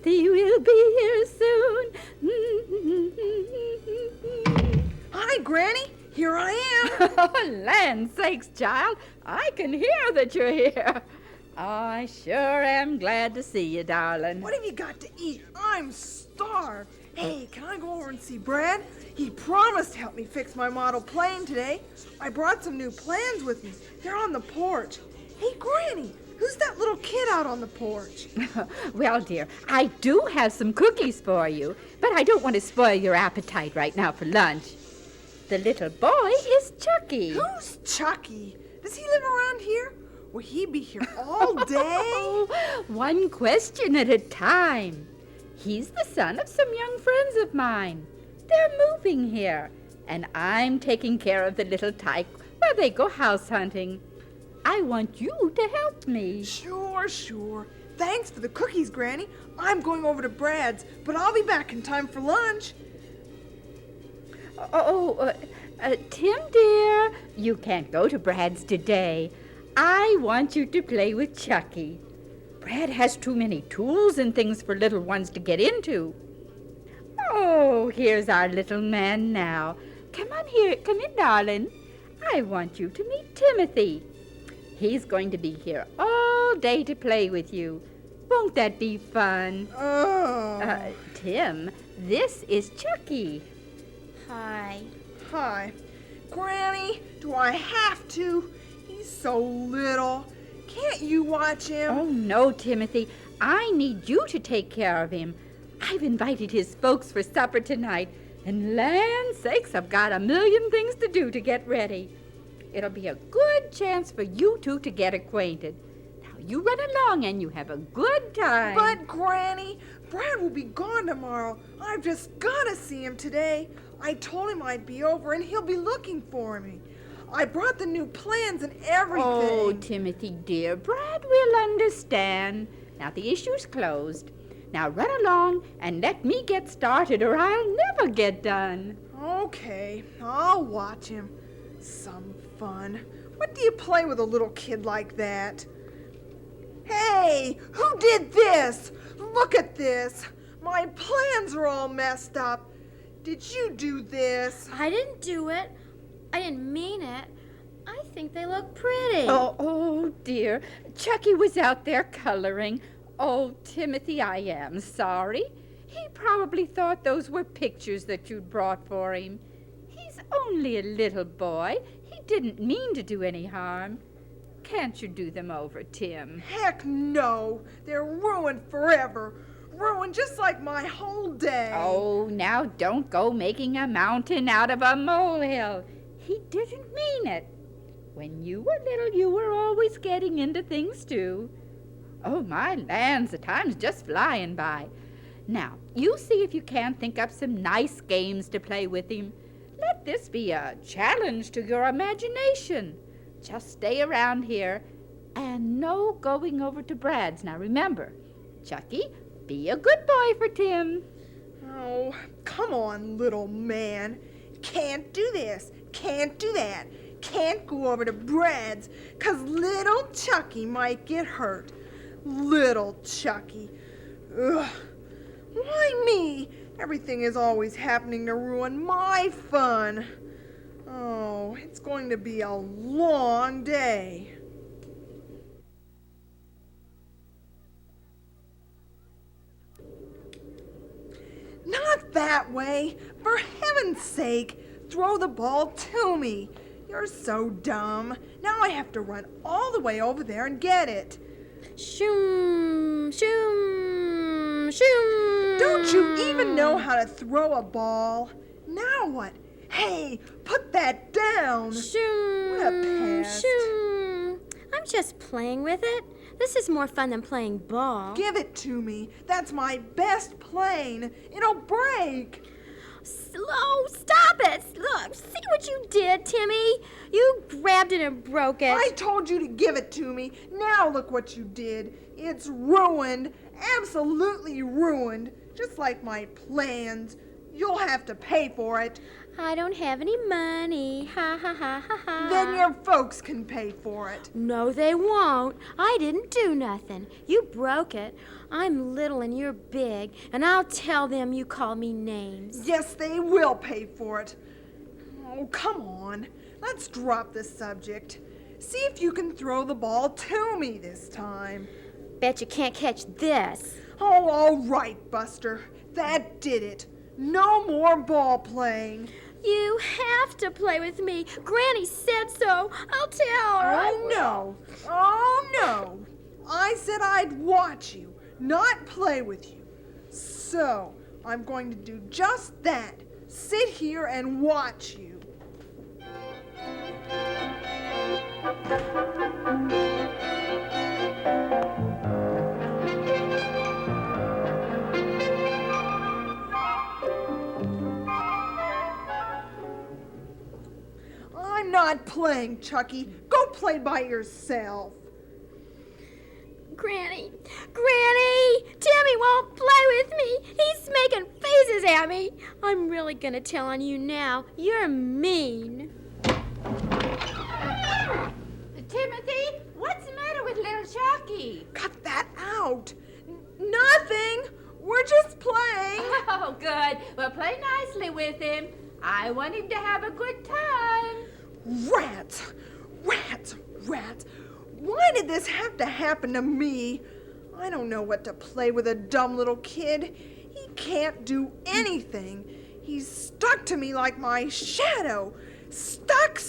Timothy will be here soon. Hi, Granny. Here I am. Oh, land sakes, child. I can hear that you're here. I sure am glad to see you, darling. What have you got to eat? I'm starved. Hey, can I go over and see Brad? He promised to help me fix my model plane today. I brought some new plans with me. They're on the porch. Hey, Granny, who's that little kid out on the porch? Well, dear, I do have some cookies for you, but I don't want to spoil your appetite right now for lunch. The little boy is Chucky. Who's Chucky? Does he live around here? Will he be here all day? Oh, one question at a time. He's the son of some young friends of mine. They're moving here, and I'm taking care of the little tyke while they go house hunting. I want you to help me. Sure. Thanks for the cookies, Granny. I'm going over to Brad's, but I'll be back in time for lunch. Tim, dear, you can't go to Brad's today. I want you to play with Chucky. Brad has too many tools and things for little ones to get into. Oh, here's our little man now. Come in, darling. I want you to meet Timothy. He's going to be here all day to play with you. Won't that be fun? Oh. Tim, this is Chucky. Hi. Hi. Granny, do I have to? He's so little. Can't you watch him? Oh, no, Timothy. I need you to take care of him. I've invited his folks for supper tonight, and land sakes, I've got a million things to do to get ready. It'll be a good chance for you two to get acquainted. Now, you run along and you have a good time. But, Granny, Brad will be gone tomorrow. I've just got to see him today. I told him I'd be over, and he'll be looking for me. I brought the new plans and everything. Oh, Timothy, dear, Brad will understand. Now, the issue's closed. Now, run along and let me get started, or I'll never get done. Okay, I'll watch him. Some fun. What do you play with a little kid like that? Hey, who did this? Look at this. My plans are all messed up. Did you do this? I didn't do it. I didn't mean it. I think they look pretty. Oh, dear. Chucky was out there coloring. Oh, Timothy, I am sorry. He probably thought those were pictures that you'd brought for him. He's only a little boy. He didn't mean to do any harm. Can't you do them over, Tim? Heck no. They're ruined forever. Ruined just like my whole day. Oh, now don't go making a mountain out of a molehill. He didn't mean it. When you were little, you were always getting into things, too. Oh, my lands, the time's just flying by. Now, you see if you can't think up some nice games to play with him. Let this be a challenge to your imagination. Just stay around here, and no going over to Brad's. Now, remember, Chucky, be a good boy for Tim. Oh, come on, little man. Can't do this. Can't do that. Can't go over to Brad's, 'cause little Chucky might get hurt. Little Chucky. Ugh. Why me? Everything is always happening to ruin my fun. Oh, it's going to be a long day. Not that way. For heaven's sake, throw the ball to me. You're so dumb. Now I have to run all the way over there and get it. Shoom, shoom, shoom. Don't you even know how to throw a ball? Now what? Hey, put that down. Shoom, What a pest. shoom. I'm just playing with it. This is more fun than playing ball. Give it to me. That's my best plane. It'll break. Slow, stop it. Look, see what you did, Timmy. You grabbed it and broke it. I told you to give it to me. Now look what you did. It's ruined. Absolutely ruined. Just like my plans. You'll have to pay for it. I don't have any money. Ha ha ha ha ha. Then your folks can pay for it. No, they won't. I didn't do nothing. You broke it. I'm little and you're big, and I'll tell them you call me names. Yes, they will pay for it. Oh, come on. Let's drop this subject. See if you can throw the ball to me this time. Bet you can't catch this. Oh, all right, Buster. That did it. No more ball playing. You have to play with me. Granny said so. I'll tell her. I Oh, will. no. Oh, no. I said I'd watch you, not play with you. So, I'm going to do just that. Sit here and watch you. I'm not playing, Chucky. Go play by yourself. Granny, Timmy won't play with me. He's making faces at me. I'm really gonna tell on you now. You're mean. Timothy, what's the matter with little Chucky? Cut that out. Nothing. We're just playing. Oh, good. Well, play nicely with him. I want him to have a good time. Rats. Why did this have to happen to me? I don't know what to play with a dumb little kid. He can't do anything. He's stuck to me like my shadow. Stuck.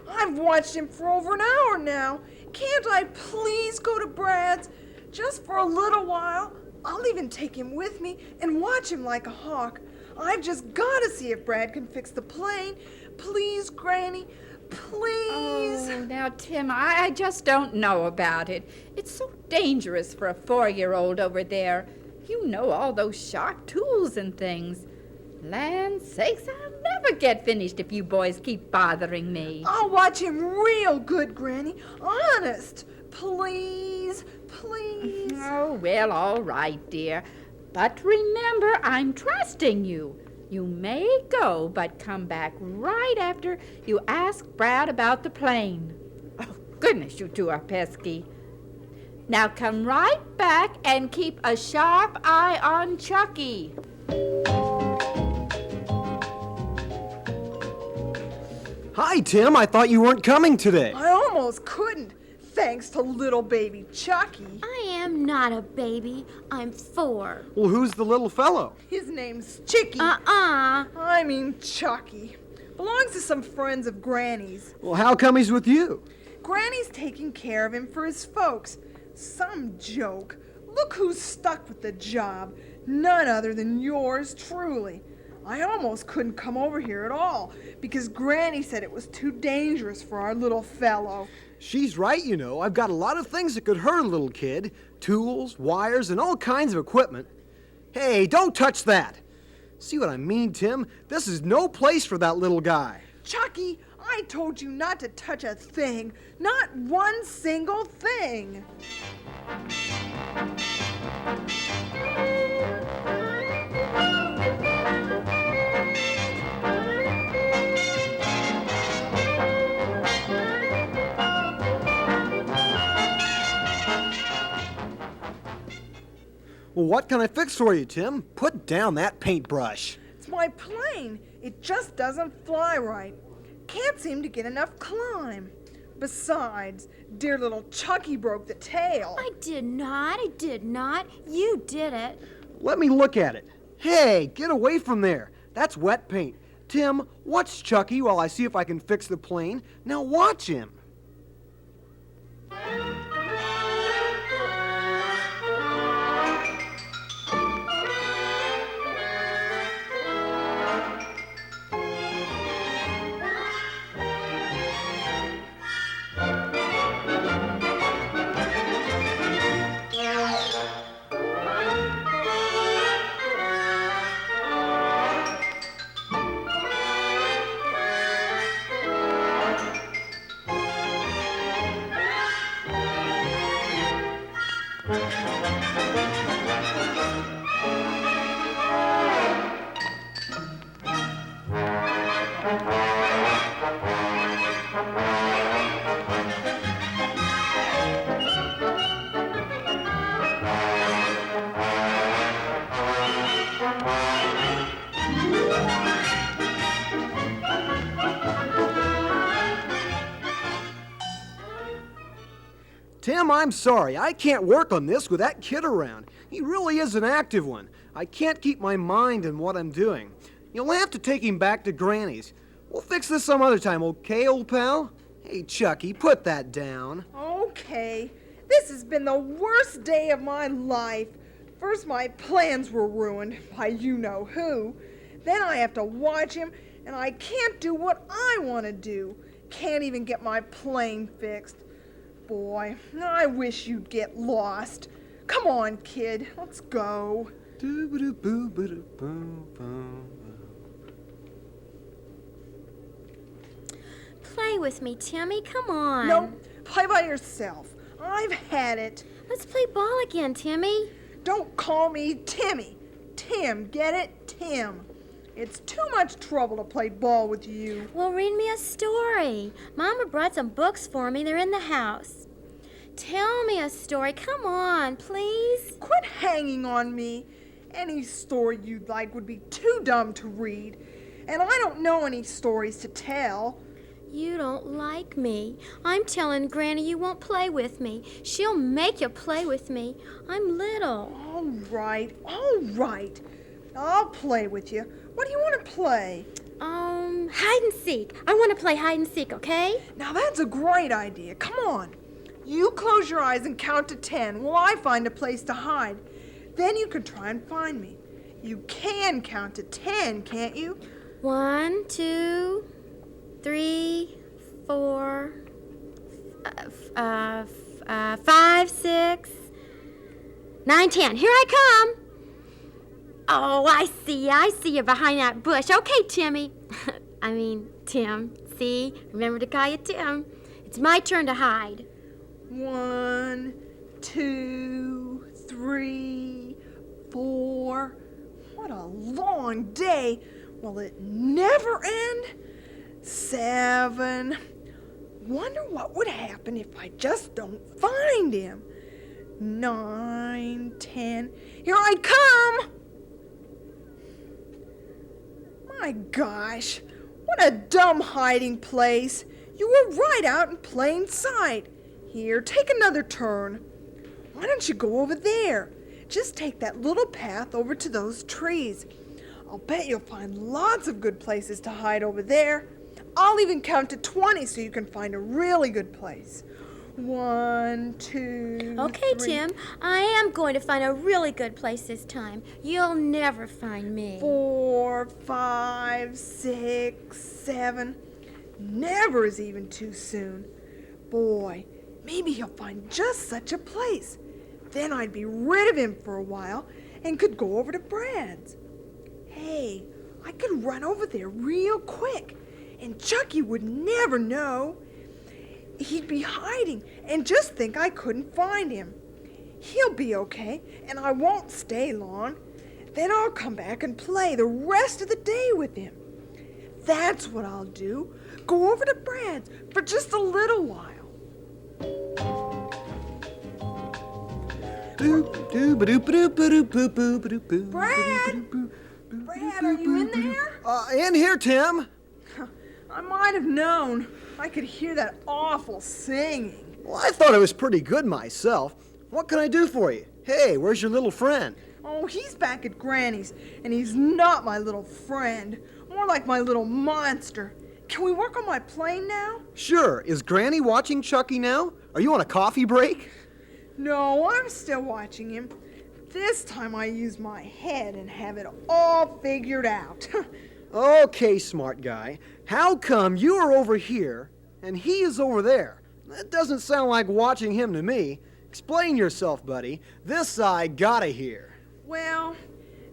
I've watched him for over an hour now. Can't I please go to Brad's? Just for a little while. I'll even take him with me and watch him like a hawk. I've just got to see if Brad can fix the plane. Please, Granny, please. Oh, now, Tim, I just don't know about it. It's so dangerous for a 4-year-old over there. You know, all those sharp tools and things. Land sakes, I'll never get finished if you boys keep bothering me. I'll watch him real good, Granny. Honest. Please. Oh, well, all right, dear. But remember, I'm trusting you. You may go, but come back right after you ask Brad about the plane. Oh, goodness, you two are pesky. Now come right back and keep a sharp eye on Chucky. Hi, Tim. I thought you weren't coming today. I almost couldn't, thanks to little baby Chucky. I am not a baby. I'm 4. Well, who's the little fellow? His name's Chicky. I mean Chucky. Belongs to some friends of Granny's. Well, how come he's with you? Granny's taking care of him for his folks. Some joke. Look who's stuck with the job. None other than yours truly. I almost couldn't come over here at all because Granny said it was too dangerous for our little fellow. She's right, you know. I've got a lot of things that could hurt a little kid. Tools, wires, and all kinds of equipment. Hey, don't touch that. See what I mean, Tim? This is no place for that little guy. Chucky, I told you not to touch a thing. Not one single thing. Well, what can I fix for you, Tim? Put down that paintbrush. It's my plane. It just doesn't fly right. Can't seem to get enough climb. Besides, dear little Chucky broke the tail. I did not. You did it. Let me look at it. Hey, get away from there. That's wet paint. Tim, watch Chucky while I see if I can fix the plane. Now watch him. Tim, I'm sorry. I can't work on this with that kid around. He really is an active one. I can't keep my mind on what I'm doing. You'll have to take him back to Granny's. We'll fix this some other time, okay, old pal? Hey, Chucky, put that down. Okay. This has been the worst day of my life. First, my plans were ruined by you-know-who. Then I have to watch him, and I can't do what I want to do. Can't even get my plane fixed. Boy, I wish you'd get lost. Come on, kid, let's go. Play with me, Timmy. Come on. No, play by yourself. I've had it. Let's play ball again, Timmy. Don't call me Timmy. Tim, get it? Tim. It's too much trouble to play ball with you. Well, read me a story. Mama brought some books for me. They're in the house. Tell me a story. Come on, please. Quit hanging on me. Any story you'd like would be too dumb to read. And I don't know any stories to tell. You don't like me. I'm telling Granny you won't play with me. She'll make you play with me. I'm little. All right. I'll play with you. What do you want to play? Hide and seek. I want to play hide and seek, okay? Now that's a great idea. Come on. You close your eyes and count to 10 while I find a place to hide. Then you can try and find me. You can count to 10, can't you? 1, 2, 3, 4, 5, 6, 9, 10. Here I come. Oh, I see you behind that bush. Okay, Timmy. Tim. See? Remember to call you Tim. It's my turn to hide. 1, 2, 3, 4. What a long day. Will it never end? 7. Wonder what would happen if I just don't find him. 9, 10. Here I come! My gosh, what a dumb hiding place. You were right out in plain sight. Here, take another turn. Why don't you go over there? Just take that little path over to those trees. I'll bet you'll find lots of good places to hide over there. I'll even count to 20 so you can find a really good place. 1, 2, Okay, 3, Tim, I am going to find a really good place this time. You'll never find me. 4, 5, 6, 7. Never is even too soon. Boy, maybe he'll find just such a place. Then I'd be rid of him for a while and could go over to Brad's. Hey, I could run over there real quick, and Chucky would never know. He'd be hiding and just think I couldn't find him. He'll be okay, and I won't stay long. Then I'll come back and play the rest of the day with him. That's what I'll do. Go over to Brad's for just a little while. Brad, are you in there? In here, Tim. I might have known. I could hear that awful singing. Well, I thought it was pretty good myself. What can I do for you? Hey, where's your little friend? Oh, he's back at Granny's, and he's not my little friend. More like my little monster. Can we work on my plane now? Sure. Is Granny watching Chucky now? Are you on a coffee break? No, I'm still watching him. This time I use my head and have it all figured out. Okay, smart guy. How come you are over here and he is over there? That doesn't sound like watching him to me. Explain yourself, buddy. This I gotta hear. Well,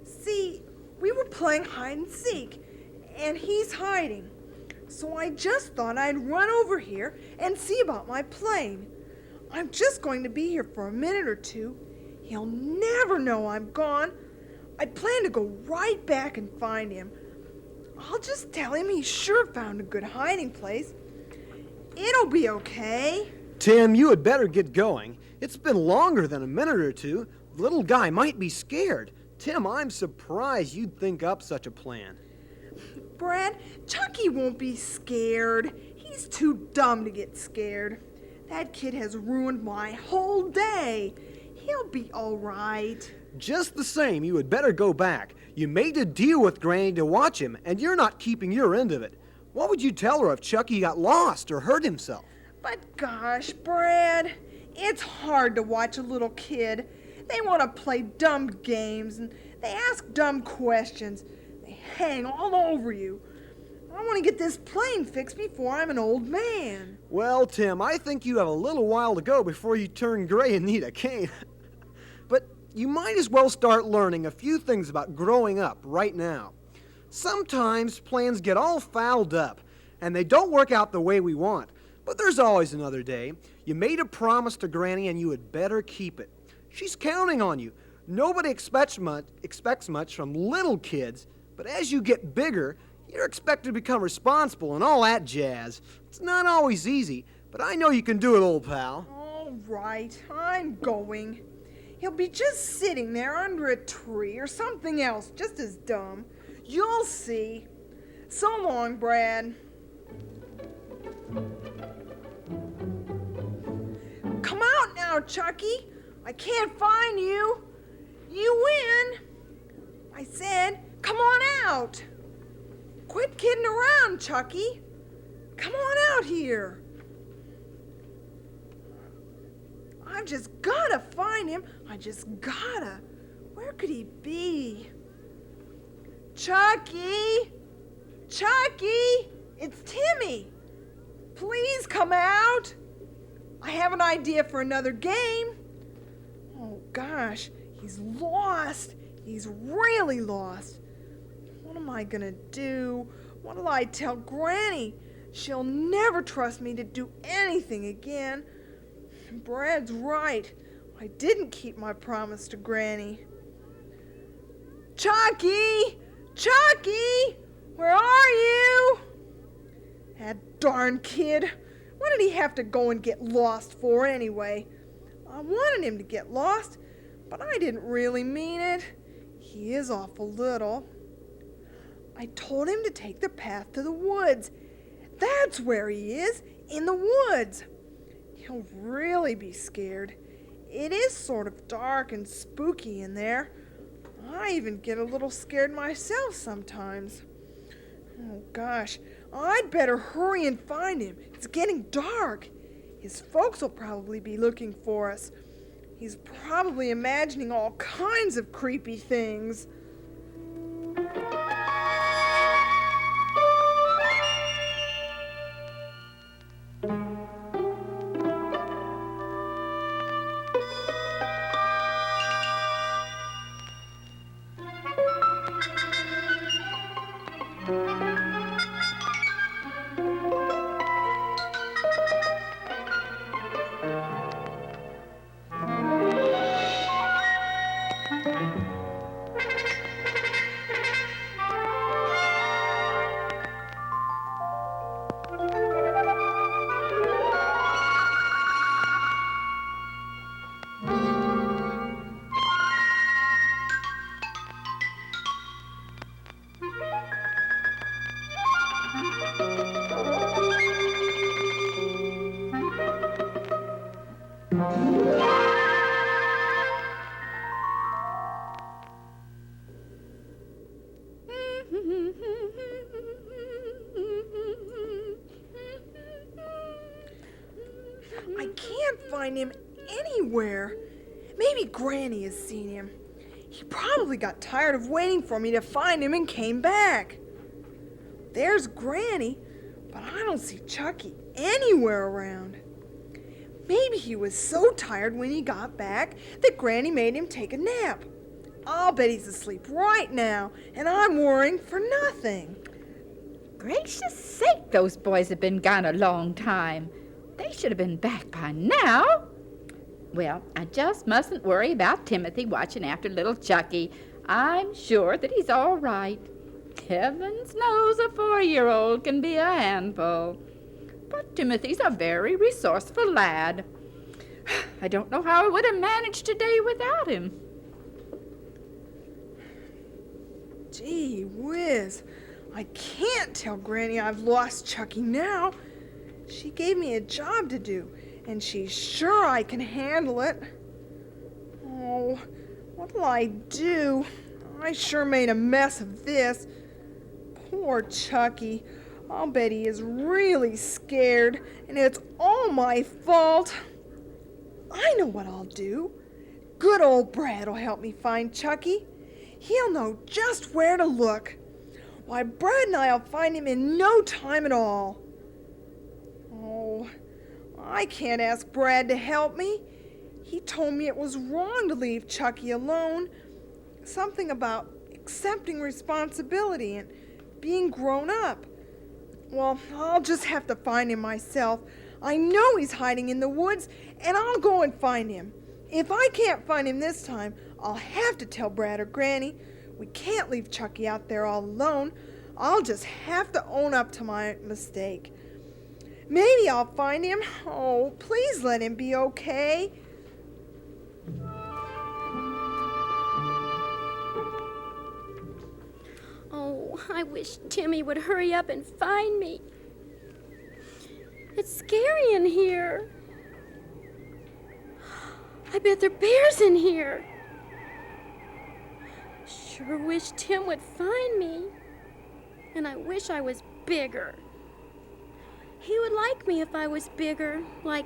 see, we were playing hide and seek, and he's hiding. So I just thought I'd run over here and see about my plane. I'm just going to be here for a minute or two. He'll never know I'm gone. I plan to go right back and find him. I'll just tell him he sure found a good hiding place. It'll be okay. Tim, you had better get going. It's been longer than a minute or two. The little guy might be scared. Tim, I'm surprised you'd think up such a plan. Brad, Chucky won't be scared. He's too dumb to get scared. That kid has ruined my whole day. He'll be all right. Just the same, you had better go back. You made a deal with Granny to watch him, and you're not keeping your end of it. What would you tell her if Chucky got lost or hurt himself? But gosh, Brad, it's hard to watch a little kid. They want to play dumb games, and they ask dumb questions. They hang all over you. I want to get this plane fixed before I'm an old man. Well, Tim, I think you have a little while to go before you turn gray and need a cane. But you might as well start learning a few things about growing up right now. Sometimes plans get all fouled up, and they don't work out the way we want. But there's always another day. You made a promise to Granny, and you had better keep it. She's counting on you. Nobody expects much from little kids, but as you get bigger, you're expected to become responsible and all that jazz. It's not always easy, but I know you can do it, old pal. All right, I'm going. He'll be just sitting there under a tree or something else just as dumb. You'll see. So long, Brad. Come out now, Chucky. I can't find you. You win. I said, come on out. Quit kidding around, Chucky. Come on out here. I've just gotta find him. I just gotta. Where could he be? Chucky! Chucky! It's Timmy! Please come out! I have an idea for another game. Oh gosh, he's lost. He's really lost. What am I gonna do? What'll I tell Granny? She'll never trust me to do anything again. Brad's right. I didn't keep my promise to Granny. Chucky! Chucky! Where are you? That darn kid. What did he have to go and get lost for anyway? I wanted him to get lost, but I didn't really mean it. He is awful little. I told him to take the path to the woods. That's where he is, in the woods. He'll really be scared. It is sort of dark and spooky in there. I even get a little scared myself sometimes. Oh gosh, I'd better hurry and find him. It's getting dark. His folks will probably be looking for us. He's probably imagining all kinds of creepy things. I can't find him anywhere. Maybe Granny has seen him. He probably got tired of waiting for me to find him and came back. There's Granny, but I don't see Chucky anywhere around. Maybe he was so tired when he got back that Granny made him take a nap. I'll bet he's asleep right now, and I'm worrying for nothing. Gracious sake, those boys have been gone a long time. They should have been back by now. Well, I just mustn't worry about Timothy watching after little Chucky. I'm sure that he's all right. Heavens knows a 4-year-old can be a handful. But Timothy's a very resourceful lad. I don't know how I would have managed today without him. Gee whiz, I can't tell Granny I've lost Chucky now. She gave me a job to do, and she's sure I can handle it. Oh, what'll I do? I sure made a mess of this. Poor Chucky. I'll bet he is really scared, and it's all my fault. I know what I'll do. Good old Brad will help me find Chucky. He'll know just where to look. Why, Brad and I'll find him in no time at all. Oh, I can't ask Brad to help me. He told me it was wrong to leave Chucky alone. Something about accepting responsibility and being grown up. Well, I'll just have to find him myself. I know he's hiding in the woods, and I'll go and find him. If I can't find him this time, I'll have to tell Brad or Granny. We can't leave Chucky out there all alone. I'll just have to own up to my mistake. Maybe I'll find him. Oh, please let him be okay. Oh, I wish Timmy would hurry up and find me. It's scary in here. I bet there are bears in here. Sure wish Tim would find me. And I wish I was bigger. He would like me if I was bigger, like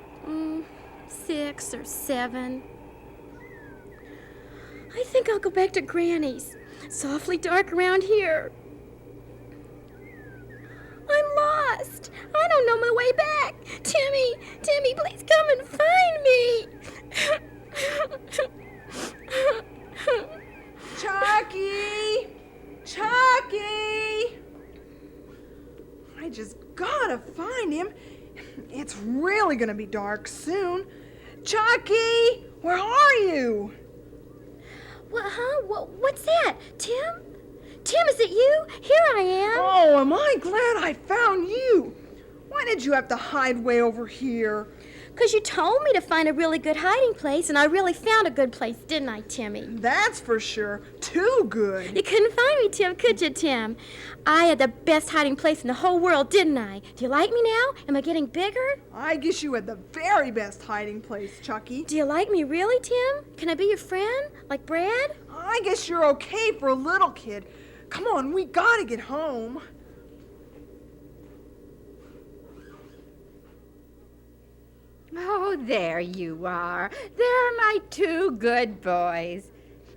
6 or 7. I think I'll go back to Granny's. It's awfully dark around here. I'm lost. I don't know my way back. Timmy, please come and find me. Chucky! Chucky! I just gotta find him. It's really gonna be dark soon. Chucky! Where are you? What's that? Tim? Tim, is it you? Here I am. Oh, am I glad I found you. Why did you have to hide way over here? 'Cause you told me to find a really good hiding place, and I really found a good place, didn't I, Timmy? That's for sure. Too good. You couldn't find me, Tim, could you, Tim? I had the best hiding place in the whole world, didn't I? Do you like me now? Am I getting bigger? I guess you had the very best hiding place, Chucky. Do you like me really, Tim? Can I be your friend, like Brad? I guess you're okay for a little kid. Come on, we gotta get home. Oh, there you are. There are my 2 good boys.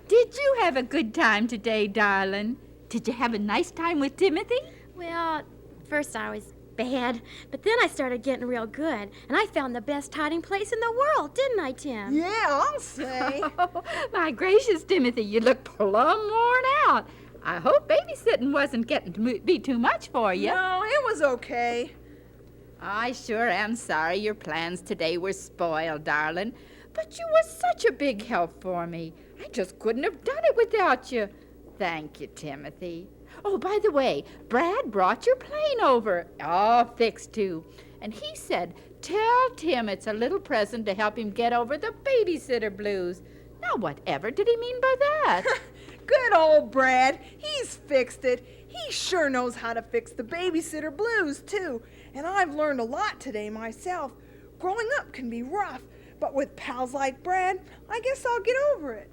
Did you have a good time today, darling? Did you have a nice time with Timothy? Well, first I was bad, but then I started getting real good, and I found the best hiding place in the world, didn't I, Tim? Yeah, I'll say. Oh, my gracious, Timothy, you look plumb worn out. I hope babysitting wasn't getting to be too much for you. No, it was okay. I sure am sorry your plans today were spoiled, darling. But you were such a big help for me. I just couldn't have done it without you. Thank you, Timothy. Oh, by the way, Brad brought your plane over, all fixed too. And he said, tell Tim it's a little present to help him get over the babysitter blues. Now, whatever did he mean by that? Good old Brad. He's fixed it. He sure knows how to fix the babysitter blues, too. And I've learned a lot today myself. Growing up can be rough, but with pals like Brad, I guess I'll get over it.